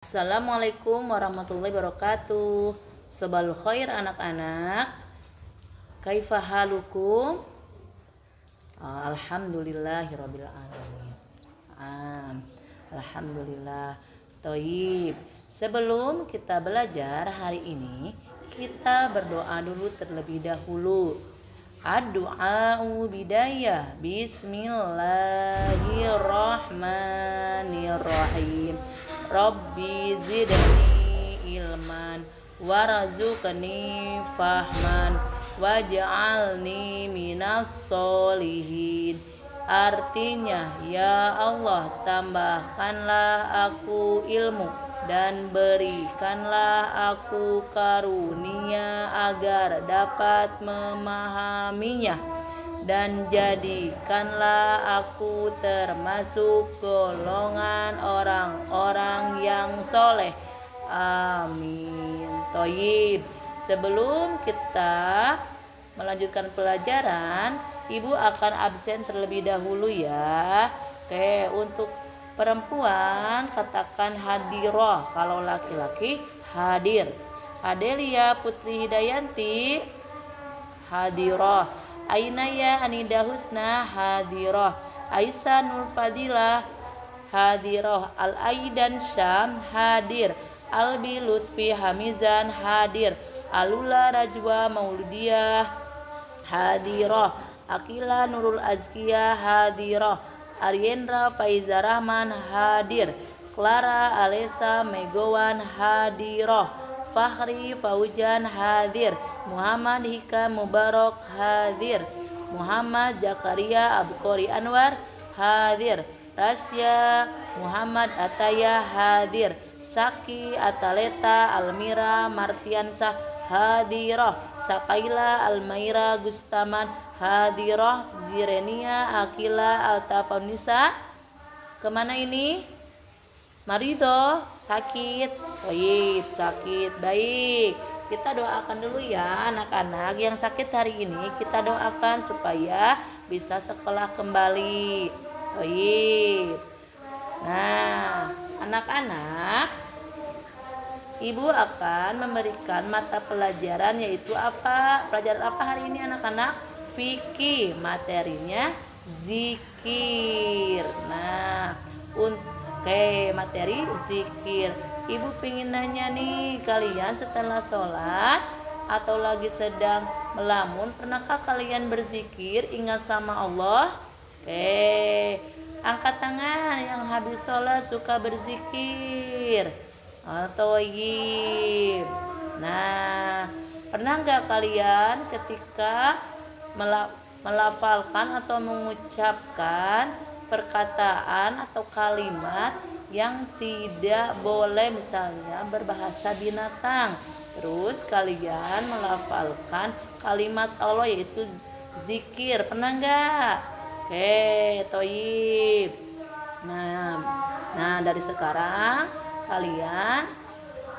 Assalamualaikum warahmatullahi wabarakatuh. Sobal khair anak-anak. Kaifa halukum? Alhamdulillahirabbil alamin. Alhamdulillah. Toib. Sebelum kita belajar hari ini, kita berdoa dulu terlebih dahulu. Ad-du'a'u bidayah. Bismillahirrahmanirrahim. Rabbi zidni ilman warzuqni fahman waj'alni minas solihin. Artinya, ya Allah, tambahkanlah aku ilmu dan berikanlah aku karunia agar dapat memahaminya, dan jadikanlah aku termasuk golongan orang-orang yang soleh. Amin. Toib. Sebelum kita melanjutkan pelajaran, Ibu akan absen terlebih dahulu ya. Oke, untuk perempuan katakan hadiroh, kalau laki-laki hadir. Adelia Putri Hidayanti hadiroh. Ainaya Anida Husna hadiroh. Aisyah Nur Fadilah hadiroh. Al-Aidan Syam hadir. Albi Lutfi Hamizan hadir. Alula Rajwa Mauludiyah hadiroh. Akila Nurul Azkiyah hadiroh. Aryendra Faiza Rahman hadir. Clara Alesa Megowan hadiroh. Fahri Faujan hadir. Muhammad Hikam Mubarak hadir. Muhammad Zakaria Abukori Anwar hadir. Rasya Muhammad Ataya hadir. Saki Ataleta Almira Martiansah hadiroh. Sakaila Almaira Gustaman hadiroh. Zirenia Akila Altafaunisa kemana ini? Marido sakit. Baik, sakit. Baik. Kita doakan dulu ya anak-anak yang sakit hari ini. Kita doakan supaya bisa sekolah kembali. Baik. Nah, anak-anak, Ibu akan memberikan mata pelajaran yaitu apa? Pelajaran apa hari ini anak-anak? Fikih. Materinya zikir. Nah, oke, materi zikir. Ibu pengen nanya nih, kalian setelah sholat atau lagi sedang melamun, pernahkah kalian berzikir ingat sama Allah? Oke, angkat tangan yang habis sholat suka berzikir. Toyib. Nah, pernah nggak kalian ketika melafalkan atau mengucapkan perkataan atau kalimat yang tidak boleh, misalnya berbahasa binatang, terus kalian melafalkan kalimat Allah yaitu zikir, pernah nggak? Oke, toyib. Nah dari sekarang kalian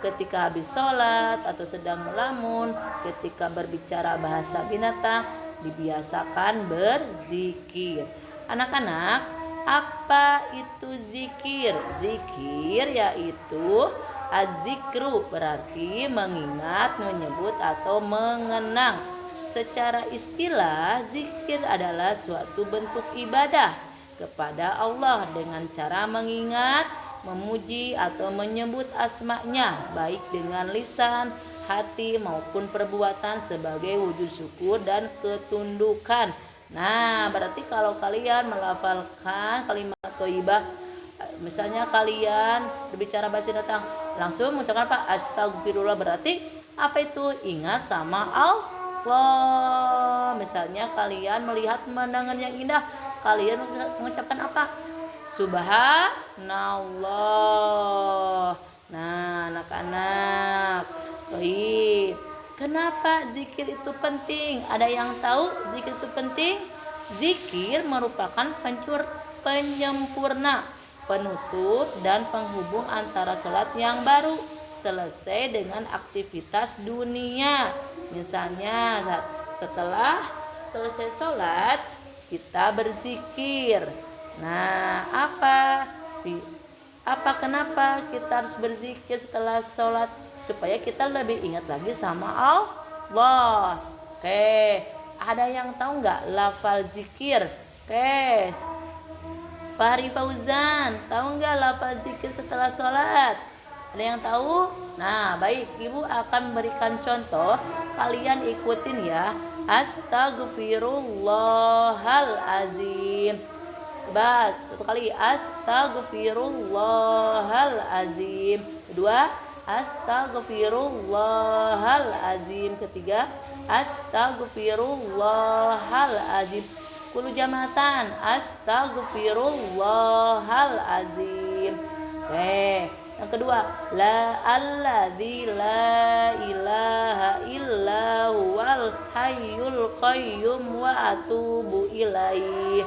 ketika habis sholat atau sedang melamun, ketika berbicara bahasa binatang, dibiasakan berzikir. Anak-anak, apa itu zikir? Zikir yaitu az-zikru, berarti mengingat, menyebut atau mengenang. Secara istilah, zikir adalah suatu bentuk ibadah kepada Allah dengan cara mengingat, memuji atau menyebut asma-Nya, baik dengan lisan, hati maupun perbuatan sebagai wujud syukur dan ketundukan. Nah, berarti kalau kalian melafalkan kalimat thayyibah, misalnya kalian berbicara bahasa datang, langsung mengucapkan apa? Astagfirullah, berarti apa itu? Ingat sama Allah. Misalnya kalian melihat pemandangan yang indah, kalian mengucapkan apa? Subhanallah. Nah, anak-anak, baik. Kenapa zikir itu penting? Ada yang tahu zikir itu penting? Zikir merupakan penyempurna, penutup dan penghubung antara sholat yang baru selesai dengan aktivitas dunia. Misalnya setelah selesai sholat kita berzikir. Nah, Kenapa kita harus berzikir setelah sholat? Supaya kita lebih ingat lagi sama Allah. Oke, ada yang tahu nggak lafal zikir? Oke, Fahri Fauzan, tahu nggak lafal zikir setelah sholat? Ada yang tahu? Nah, baik, Ibu akan memberikan contoh. Kalian ikutin ya. Astagfirullahalazim. Coba satu kali. Astagfirullahalazim. Kedua, astagfirullahalazim. Ketiga, astagfirullahalazim. Kulu jamatan, astagfirullahalazim. Oke. Yang kedua, la alladzi la ilaha illa huwal hayyul qayyum wa atubu ilaihi.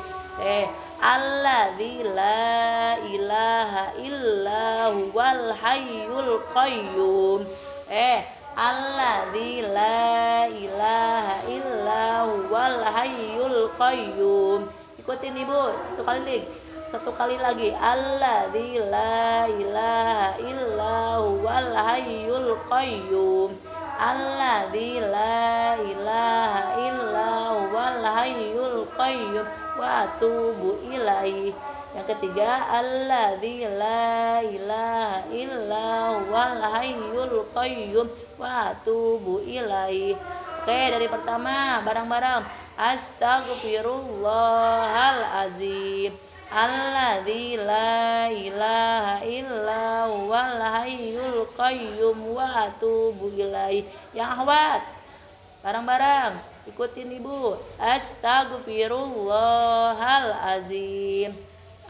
Alladzi la ilaha illa huwal hayyul qayyum. Alladzi la ilaha illa huwal hayyul qayyum. Ikutin Ibu satu kali lagi. Alladzi la ilaha illa huwal hayyul qayyum. Alladzi la ilaha illa huwal hayyul qayyum wa atubu ilaihi. Yang ketiga, alladzi la ilaha illa huwal hayyul qayyum wa atubu ilaihi. Oke, dari pertama bareng-bareng. Astagfirullahalazim. Alladzi la ilaha illa huwal hayyul qayyum wa atubu ilaihi. Yang akhwat, bareng-bareng ikutin Ibu. Astagfirullahalazim.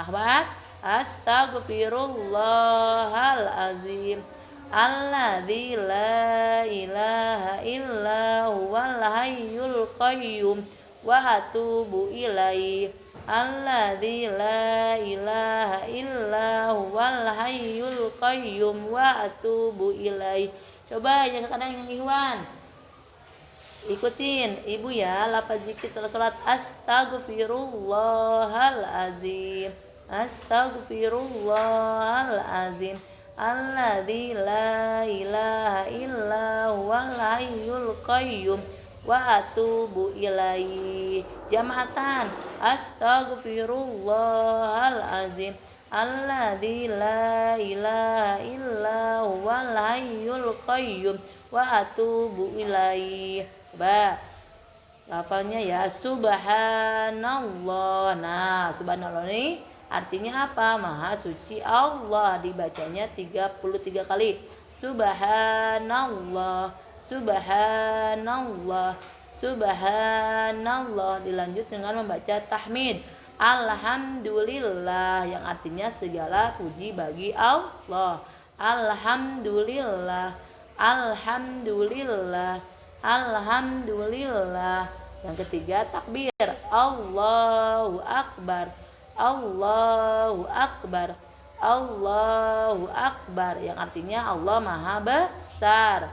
Akhwat, astagfirullahalazim. Alladzi la ilaha illa huwal hayyul qayyum wa atubu ilaihi. Alladzi la ilaha illa huwal hayyul qayyum wa atubu ilaihi. Coba yang kadang yang Ikhwan ikutin Ibu ya, lafaz zikir setelah salat. Astagfirullahalazim. Astagfirullahalazim. Alladzi la ilaha illa huwal hayyul qayyum wa atubu ilaihi. Jamaatan, astagfirullahalazim. Alladzi la ilaha illa huwal hayyul qayyum wa atubu ilaihi. Coba lafalnya ya, subhanallah. Nah, subhanallah ini artinya apa? Maha suci Allah. Dibacanya 33 kali. Subhanallah, subhanallah, subhanallah. Dilanjut dengan membaca tahmid. Alhamdulillah, yang artinya segala puji bagi Allah. Alhamdulillah, alhamdulillah, alhamdulillah. Yang ketiga takbir. Allahu akbar, Allahu akbar, Allahu akbar, yang artinya Allah maha besar.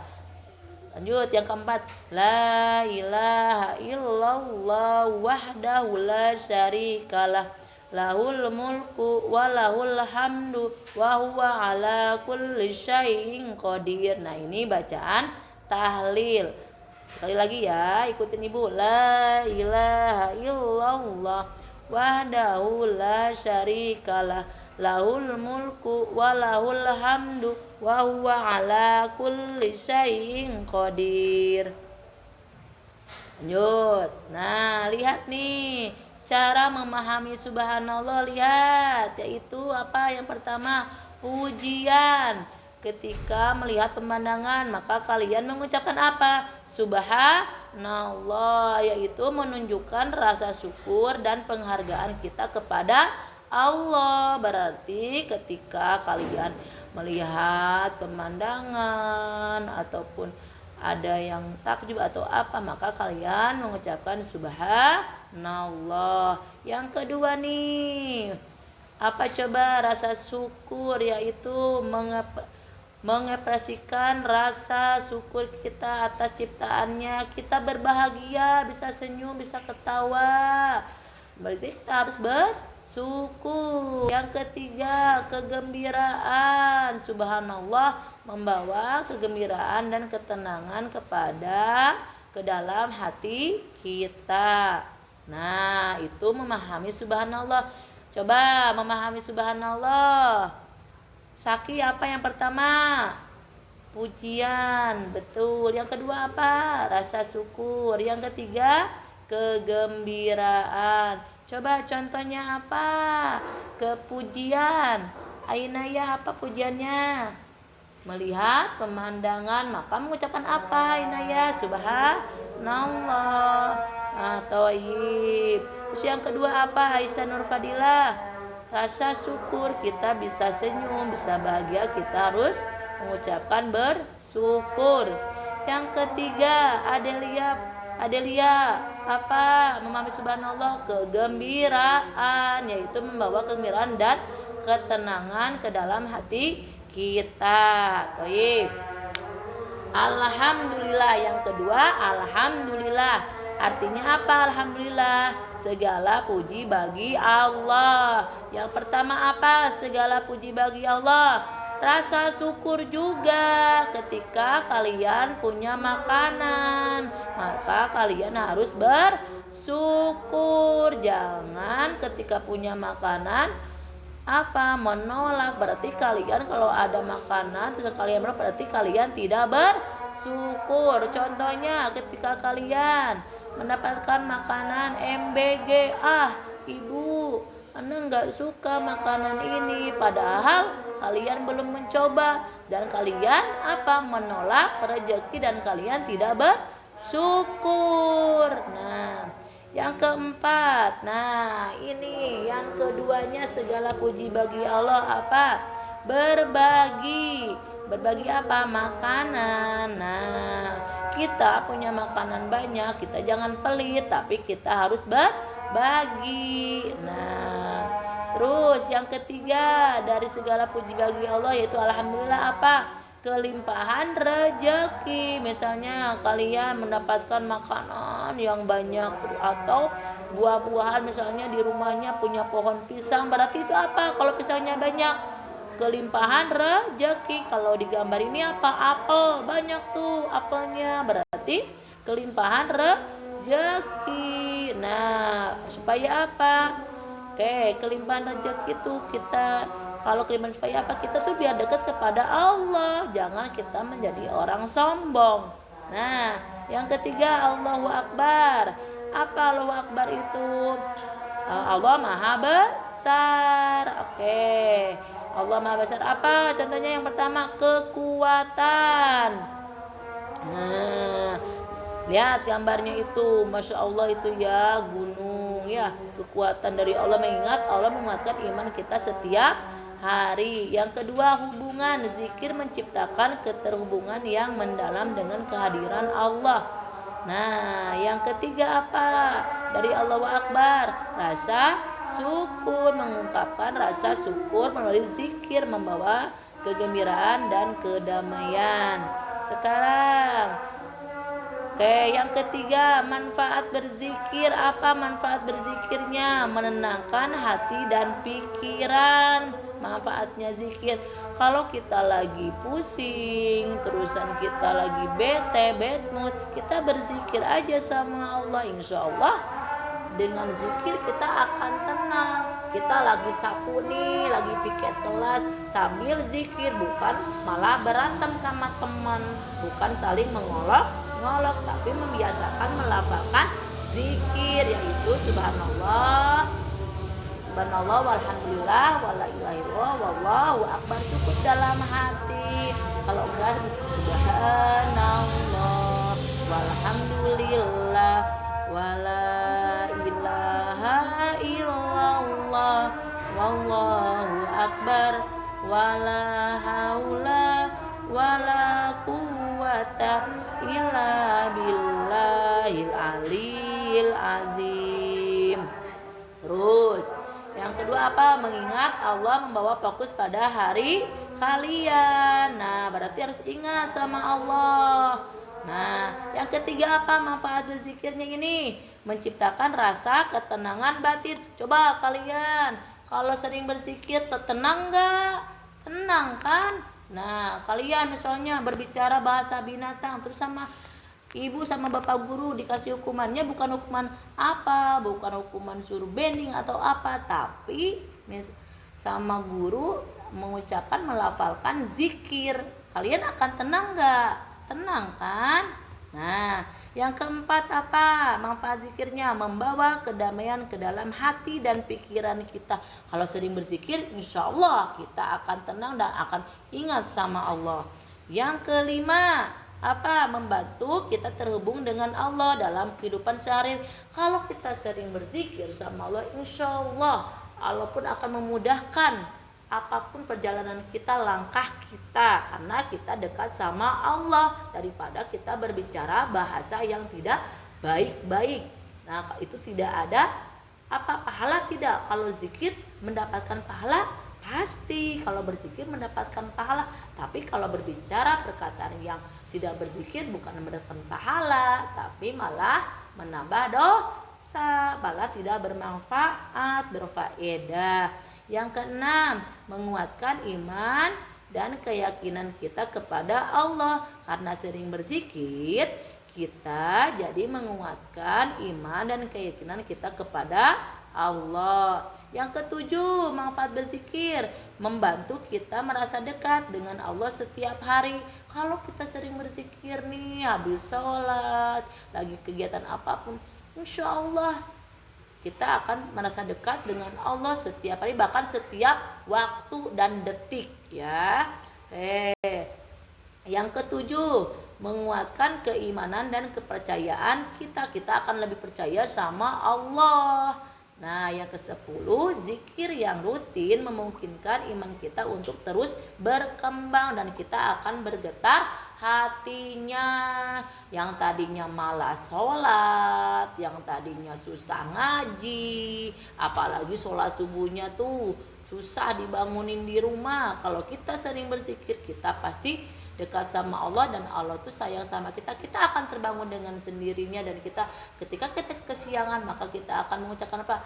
Lanjut yang keempat, la ilaha illallah wahdahu la syarikalah, lahul mulku wa lahul hamdu wa huwa ala kulli syai'in qadir. Nah, ini bacaan tahlil. Sekali lagi ya, ikutin Ibu. La ilaha illallah wahdahu la syarikalah, lahul mulku wa lahul hamdu wa huwa ala kulli syai'in qadir. Lanjut. Nah, lihat nih cara memahami subhanallah. Lihat, yaitu apa? Yang pertama, pujian. Ketika melihat pemandangan, maka kalian mengucapkan apa? Subhanallah, yaitu menunjukkan rasa syukur dan penghargaan kita kepada Allah. Berarti ketika kalian melihat pemandangan ataupun ada yang takjub atau apa, maka kalian mengucapkan subhanallah. Yang kedua nih, apa coba? Rasa syukur, yaitu mengekspresikan rasa syukur kita atas ciptaannya. Kita berbahagia, bisa senyum, bisa ketawa. Berarti kita harus syukur. Yang ketiga, kegembiraan. Subhanallah, membawa kegembiraan dan ketenangan ke dalam hati kita. Nah, itu memahami subhanallah. Coba memahami subhanallah. Saki apa yang pertama? Pujian, betul. Yang kedua apa? Rasa syukur. Yang ketiga, kegembiraan. Coba contohnya apa? Kepujian. Ainaya, apa pujiannya? Melihat pemandangan, maka mengucapkan apa Inaya? Subhanallah. Thayyib. Terus yang kedua apa Aisyah Nur Fadilah? Rasa syukur, kita bisa senyum, bisa bahagia, kita harus mengucapkan bersyukur. Yang ketiga Adelia apa? Memahami subhanallah, kegembiraan, yaitu membawa kegembiraan dan ketenangan ke dalam hati kita. Thayyib. Alhamdulillah. Yang kedua, alhamdulillah. Artinya apa alhamdulillah? Segala puji bagi Allah. Yang pertama apa? Segala puji bagi Allah. Rasa syukur juga ketika kalian punya makanan, maka kalian harus bersyukur. Jangan ketika punya makanan menolak. Berarti kalian kalau ada makanan terus kalian menolak, berarti kalian tidak bersyukur. Contohnya ketika kalian mendapatkan makanan MBG, ibu Anda nggak suka makanan ini, padahal kalian belum mencoba dan kalian menolak rezeki dan kalian tidak bersyukur. Nah, yang keempat, ini yang keduanya, segala puji bagi Allah berbagi. Berbagi apa? Makanan. Nah, kita punya makanan banyak, kita jangan pelit, tapi kita harus berbagi. Nah, terus yang ketiga dari segala puji bagi Allah yaitu alhamdulillah kelimpahan rezeki. Misalnya kalian mendapatkan makanan yang banyak atau buah-buahan, misalnya di rumahnya punya pohon pisang, berarti itu kalau pisangnya banyak? Kelimpahan rezeki. Kalau di gambar ini apel, banyak tuh apelnya, berarti kelimpahan rezeki. Nah, supaya kelimpahan rezeki itu kita, kalau kelimpahan supaya kita tuh biar dekat kepada Allah, jangan kita menjadi orang sombong. Nah, yang ketiga Allahu Akbar. Apa Allahu Akbar itu? Allah Maha Besar. Allah Maha Besar. Apa contohnya? Yang pertama, kekuatan. Nah, lihat gambarnya itu, Masya Allah itu ya, gunung ya, kekuatan dari Allah. Mengingat Allah menguatkan iman kita setiap hari. Yang kedua, hubungan. Zikir menciptakan keterhubungan yang mendalam dengan kehadiran Allah. Nah, yang ketiga dari Allahu Akbar? Rasa syukur, mengungkapkan rasa syukur melalui zikir, membawa kegembiraan dan kedamaian. Sekarang yang ketiga, manfaat berzikir. Apa manfaat berzikirnya? Menenangkan hati dan pikiran. Manfaatnya zikir, kalau kita lagi pusing, terusan kita lagi bad mood, kita berzikir aja sama Allah, insya Allah dengan zikir kita akan tenang. Kita lagi sapu nih, lagi piket kelas, sambil zikir, bukan malah berantem sama teman, bukan saling mengolok, tapi membiasakan melafalkan zikir, yaitu subhanallah, walhamdulillah, wala ilaha illallah, wallahu akbar. Cukup dalam hati. Kalau enggak, subhanallah, walhamdulillah, wala ilaha illallah, wallahu akbar, wala haula wala quwwata illa billahil aliyil azim. Terus yang kedua mengingat Allah, membawa fokus pada hari kalian. Nah, berarti harus ingat sama Allah. Nah, yang ketiga apa manfaat berzikirnya ini? Menciptakan rasa ketenangan batin. Coba kalian, kalau sering berzikir tenang nggak? Tenang kan? Nah, kalian misalnya berbicara bahasa binatang terus sama ibu sama bapak guru dikasih hukumannya bukan hukuman apa, bukan hukuman suruh bending atau apa, tapi sama guru mengucapkan melafalkan zikir, kalian akan tenang nggak? Tenang kan? Nah, yang keempat apa manfaat zikirnya? Membawa kedamaian ke dalam hati dan pikiran kita. Kalau sering berzikir, insya Allah kita akan tenang dan akan ingat sama Allah. Yang kelima apa? Membantu kita terhubung dengan Allah dalam kehidupan sehari. Kalau kita sering berzikir sama Allah, insya Allah Allah pun akan memudahkan apapun perjalanan kita, langkah kita, karena kita dekat sama Allah daripada kita berbicara bahasa yang tidak baik-baik. Nah, itu tidak ada apa pahala tidak. Kalau zikir mendapatkan pahala pasti, kalau berzikir mendapatkan pahala. Tapi kalau berbicara perkataan yang tidak berzikir bukan mendapatkan pahala, tapi malah menambah dosa, malah tidak bermanfaat, berfaedah. Yang keenam, menguatkan iman dan keyakinan kita kepada Allah. Karena sering berzikir, kita jadi menguatkan iman dan keyakinan kita kepada Allah. Yang ketujuh, manfaat berzikir membantu kita merasa dekat dengan Allah setiap hari. Kalau kita sering berzikir nih, habis sholat, lagi kegiatan apapun, insya Allah kita akan merasa dekat dengan Allah setiap hari, bahkan setiap waktu dan detik ya. Oke. Yang ketujuh, menguatkan keimanan dan kepercayaan kita. Kita akan lebih percaya sama Allah. Nah, yang ke-10, zikir yang rutin memungkinkan iman kita untuk terus berkembang dan kita akan bergetar hatinya. Yang tadinya malas sholat, yang tadinya susah ngaji, apalagi sholat subuhnya tuh susah dibangunin di rumah. Kalau kita sering berzikir, kita pasti dekat sama Allah dan Allah tuh sayang sama kita. Kita akan terbangun dengan sendirinya, dan kita ketika kita kesiangan maka kita akan mengucapkan apa?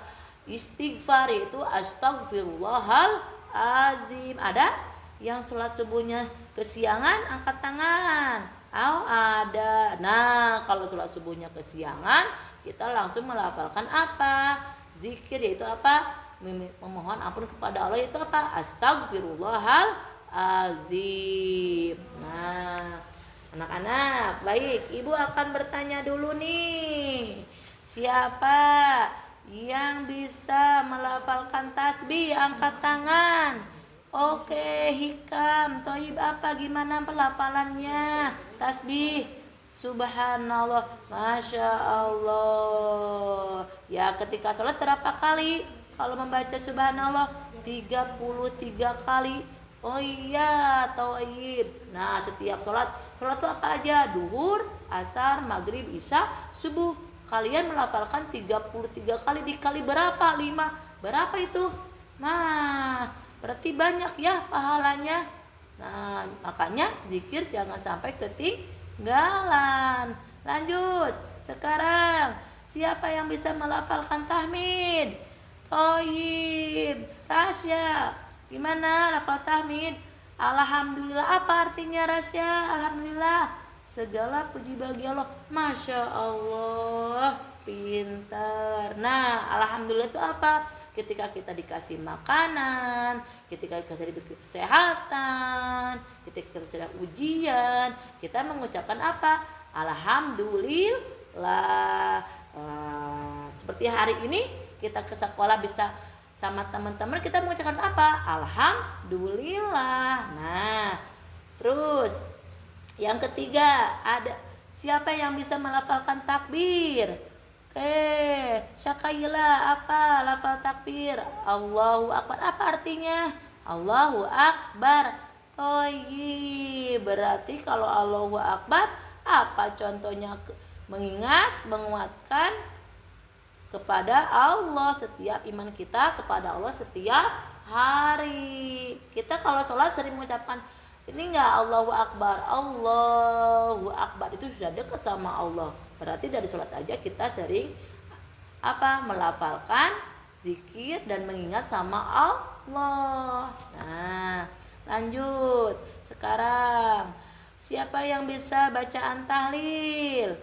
Istighfar, yaitu astagfirullahalazim. Ada yang sholat subuhnya kesiangan angkat tangan. Ada. Nah, kalau sholat subuhnya kesiangan, kita langsung melafalkan apa? Zikir, yaitu apa? Memohon ampun kepada Allah, yaitu apa? Astagfirullahalazim. Nah, anak-anak, baik, ibu akan bertanya dulu nih. Siapa yang bisa melafalkan tasbih? Angkat tangan. Oke, Hikam, Toib, apa gimana pelafalannya? Tasbih. Subhanallah, Masya Allah. Ya, ketika sholat berapa kali? Kalau membaca subhanallah 33 kali. Oh iya, Toib. Nah, setiap sholat itu apa aja? Duhur, asar, maghrib, isya, subuh. Kalian melafalkan 33 kali, dikali berapa? 5. Berapa itu? Nah, berarti banyak ya pahalanya. Nah, makanya zikir jangan sampai ketinggalan. Lanjut. Sekarang, siapa yang bisa melafalkan tahmid? Toib, Rasya. Gimana lafal tahmid? Alhamdulillah, apa artinya Rasya? Alhamdulillah, segala puji bagi Allah. Masya Allah, pintar. Nah, alhamdulillah itu apa? Ketika kita dikasih makanan, ketika kita diberi kesehatan, ketika kita sedang ujian, kita mengucapkan apa? Alhamdulillah. Seperti hari ini kita ke sekolah bisa sama teman-teman, kita mengucapkan apa? Alhamdulillah. Nah, terus yang ketiga, ada siapa yang bisa melafalkan takbir? Syakailah, apa lafal takbir? Allahu Akbar, apa artinya? Allahu Akbar. Toyib, berarti kalau Allahu Akbar, apa contohnya? Mengingat, menguatkan kepada Allah, setiap iman kita kepada Allah setiap hari. Kita kalau sholat sering mengucapkan Ini enggak Allahu Akbar. Allahu Akbar itu sudah dekat sama Allah. Berarti dari sholat aja kita sering melafalkan zikir dan mengingat sama Allah. Nah, lanjut. Sekarang siapa yang bisa bacaan tahlil?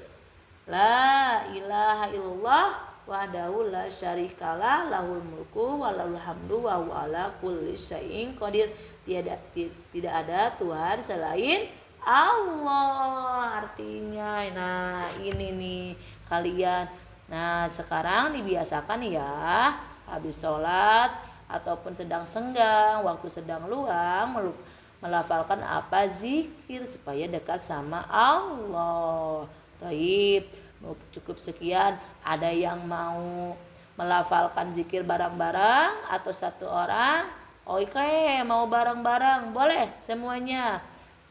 La ilaha illallah wahdahu la syarikalah lahul mulku walahul hamdu wa huwa ala kulli syai'in qadir. Tidak ada Tuhan selain Allah. Artinya, nah ini nih kalian. Nah sekarang dibiasakan ya, habis sholat ataupun sedang senggang, waktu sedang luang, melafalkan zikir supaya dekat sama Allah. Taib, cukup sekian. Ada yang mau melafalkan zikir bareng-bareng atau satu orang? Oke, mau bareng-bareng boleh semuanya.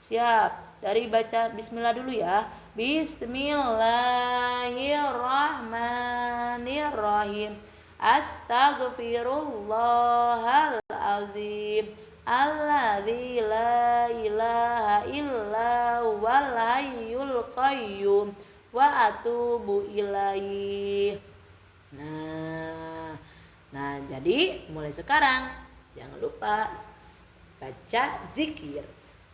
Siap. Dari baca bismillah dulu ya. Bismillahirrahmanirrahim. Astaghfirullahalazim. Alladzi la ilaha illa huwal hayyul qayyum wa atubu ilaih. Nah, jadi mulai sekarang jangan lupa baca zikir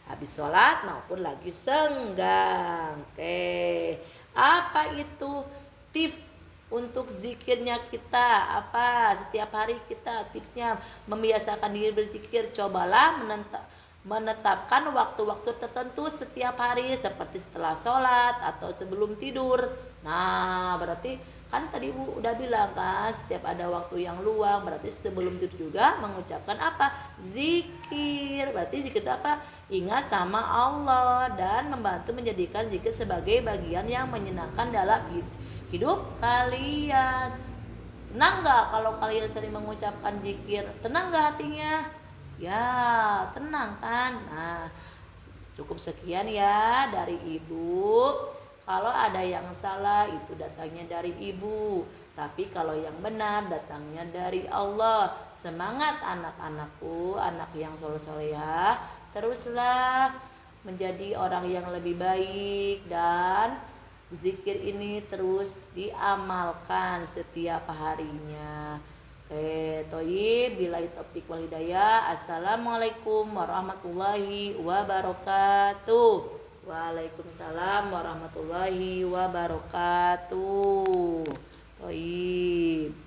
habis sholat maupun lagi senggang. Oke, apa itu tips untuk zikirnya kita? Apa setiap hari kita tipsnya membiasakan diri berzikir? Cobalah menetapkan waktu-waktu tertentu setiap hari seperti setelah sholat atau sebelum tidur. Nah, berarti kan tadi Ibu udah bilang kan, setiap ada waktu yang luang, berarti sebelum tidur juga mengucapkan zikir. Berarti zikir itu ingat sama Allah dan membantu menjadikan zikir sebagai bagian yang menyenangkan dalam hidup kalian. Tenang gak kalau kalian sering mengucapkan zikir? Tenang gak hatinya? Ya tenang kan. Nah cukup sekian ya dari Ibu. Kalau ada yang salah itu datangnya dari Ibu, tapi kalau yang benar datangnya dari Allah. Semangat anak-anakku, anak yang soleh-solehah, teruslah menjadi orang yang lebih baik dan zikir ini terus diamalkan setiap harinya. Oke, Toyib, billahi taufiq wal hidayah. Assalamualaikum warahmatullahi wabarakatuh. Waalaikumsalam warahmatullahi wabarakatuh. Baik.